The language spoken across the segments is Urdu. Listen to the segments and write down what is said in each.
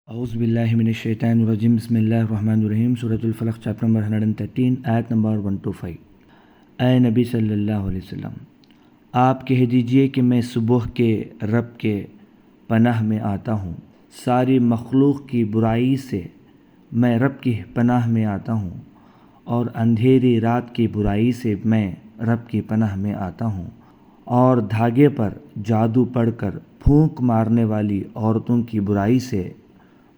اعوذ باللہ من الشیطان الرجیم بسم اللہ الرحمن الرحیم سورۃ الفلق چیپٹر نمبر 113 آیت نمبر 125۔ اے نبی صلی اللہ علیہ وسلم، آپ کہہ دیجئے کہ میں صبح کے رب کے پناہ میں آتا ہوں، ساری مخلوق کی برائی سے میں رب کی پناہ میں آتا ہوں، اور اندھیری رات کی برائی سے میں رب کی پناہ میں آتا ہوں، اور دھاگے پر جادو پڑھ کر پھونک مارنے والی عورتوں کی برائی سے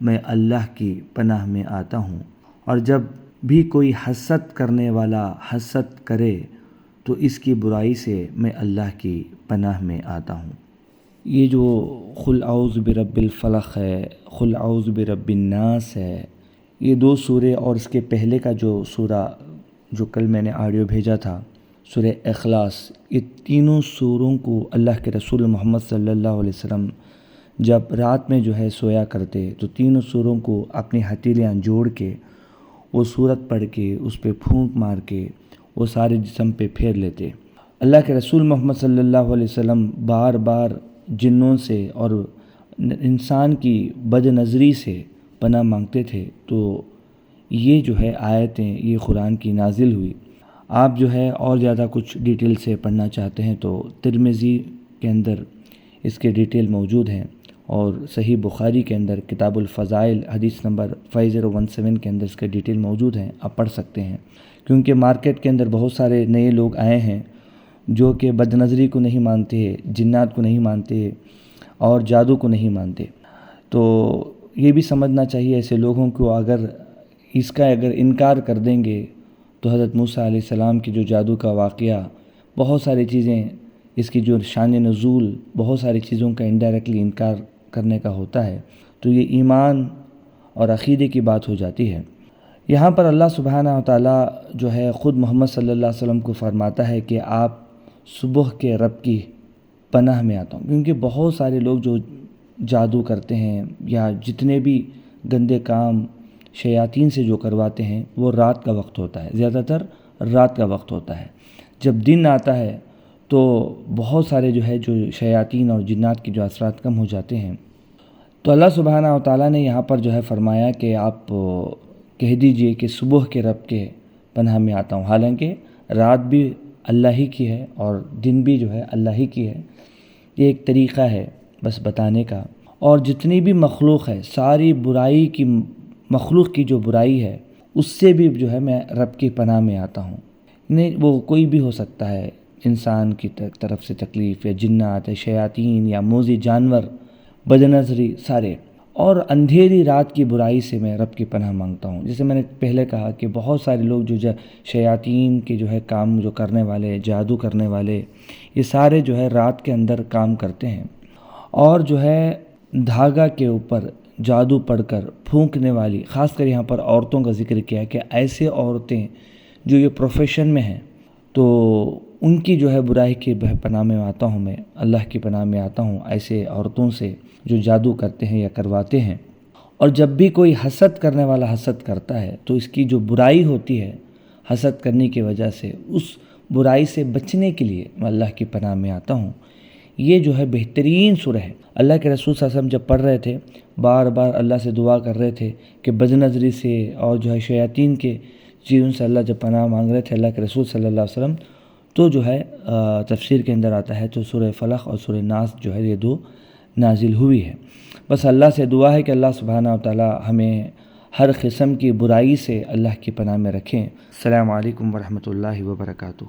میں اللہ کی پناہ میں آتا ہوں، اور جب بھی کوئی حسد کرنے والا حسد کرے تو اس کی برائی سے میں اللہ کی پناہ میں آتا ہوں۔ یہ جو قل اعوذ برب الفلق ہے، قل اعوذ برب الناس ہے، یہ دو سورے اور اس کے پہلے کا جو سورہ جو کل میں نے آڈیو بھیجا تھا، سورہ اخلاص، یہ تینوں سوروں کو اللہ کے رسول محمد صلی اللہ علیہ وسلم جب رات میں جو ہے سویا کرتے تو تینوں سوروں کو اپنی ہتھیلیاں جوڑ کے وہ سورت پڑھ کے اس پہ پھونک مار کے وہ سارے جسم پہ پھیر لیتے۔ اللہ کے رسول محمد صلی اللہ علیہ وسلم بار بار جنوں سے اور انسان کی بد نظری سے پناہ مانگتے تھے، تو یہ جو ہے آیتیں یہ قرآن کی نازل ہوئی۔ آپ جو ہے اور زیادہ کچھ ڈیٹیل سے پڑھنا چاہتے ہیں تو ترمذی کے اندر اس کے ڈیٹیل موجود ہیں، اور صحیح بخاری کے اندر کتاب الفضائل حدیث نمبر 5017 کے اندر اس کے ڈیٹیل موجود ہیں، آپ پڑھ سکتے ہیں۔ کیونکہ مارکیٹ کے اندر بہت سارے نئے لوگ آئے ہیں جو کہ بد نظری کو نہیں مانتے، جنات کو نہیں مانتے اور جادو کو نہیں مانتے، تو یہ بھی سمجھنا چاہیے ایسے لوگوں کو، اگر انکار کر دیں گے تو حضرت موسیٰ علیہ السلام کی جو جادو کا واقعہ، بہت ساری چیزیں اس کی جو شان نزول، بہت ساری چیزوں کا انڈائریکٹلی انکار کرنے کا ہوتا ہے، تو یہ ایمان اور عقیدے کی بات ہو جاتی ہے۔ یہاں پر اللہ سبحانہ و تعالیٰ جو ہے خود محمد صلی اللہ علیہ وسلم کو فرماتا ہے کہ آپ صبح کے رب کی پناہ میں آتا ہوں، کیونکہ بہت سارے لوگ جو جادو کرتے ہیں یا جتنے بھی گندے کام شیاطین سے جو کرواتے ہیں وہ رات کا وقت ہوتا ہے، زیادہ تر رات کا وقت ہوتا ہے۔ جب دن آتا ہے تو بہت سارے جو شیاطین اور جنات کی جو اثرات کم ہو جاتے ہیں، تو اللہ سبحانہ و تعالیٰ نے یہاں پر جو ہے فرمایا کہ آپ کہہ دیجئے کہ صبح کے رب کے پناہ میں آتا ہوں، حالانکہ رات بھی اللہ ہی کی ہے اور دن بھی جو ہے اللہ ہی کی ہے، یہ ایک طریقہ ہے بس بتانے کا۔ اور جتنی بھی مخلوق ہے، ساری برائی کی مخلوق کی جو برائی ہے اس سے بھی جو ہے میں رب کی پناہ میں آتا ہوں۔ نہیں، وہ کوئی بھی ہو سکتا ہے، انسان کی طرف سے تکلیف یا جنات یا شیاطین یا موذی جانور، بد نظری، سارے، اور اندھیری رات کی برائی سے میں رب کی پناہ مانگتا ہوں۔ جیسے میں نے پہلے کہا کہ بہت سارے لوگ جو شیاطین کے جو ہے کام جو کرنے والے، جادو کرنے والے، یہ سارے جو ہے رات کے اندر کام کرتے ہیں، اور جو ہے دھاگا کے اوپر جادو پڑھ کر پھونکنے والی، خاص کر یہاں پر عورتوں کا ذکر کیا ہے کہ ایسے عورتیں جو یہ پروفیشن میں ہیں، تو ان کی جو ہے برائی کی پناہ میں آتا ہوں، میں اللہ کی پناہ میں آتا ہوں ایسے عورتوں سے جو جادو کرتے ہیں یا کرواتے ہیں۔ اور جب بھی کوئی حسد کرنے والا حسد کرتا ہے تو اس کی جو برائی ہوتی ہے حسد کرنے کی وجہ سے، اس برائی سے بچنے کے لیے میں اللہ کی پناہ میں آتا ہوں۔ یہ جو ہے بہترین سورہ ہے۔ اللہ کے رسول صلی اللہ علیہ وسلم جب پڑھ رہے تھے، بار بار اللہ سے دعا کر رہے تھے کہ بد نظری سے اور جو ہے شیاطین کے چیزوں سے اللہ جب پناہ مانگ رہے تھے اللہ کے رسول صلی اللہ علیہ وسلم، تو جو ہے تفسیر کے اندر آتا ہے تو سورہ فلق اور سورہ ناس جو ہے یہ دو نازل ہوئی ہے۔ بس اللہ سے دعا ہے کہ اللہ سبحانہ و تعالیٰ ہمیں ہر قسم کی برائی سے اللہ کی پناہ میں رکھیں۔ السلام علیکم ورحمۃ اللہ وبرکاتہ۔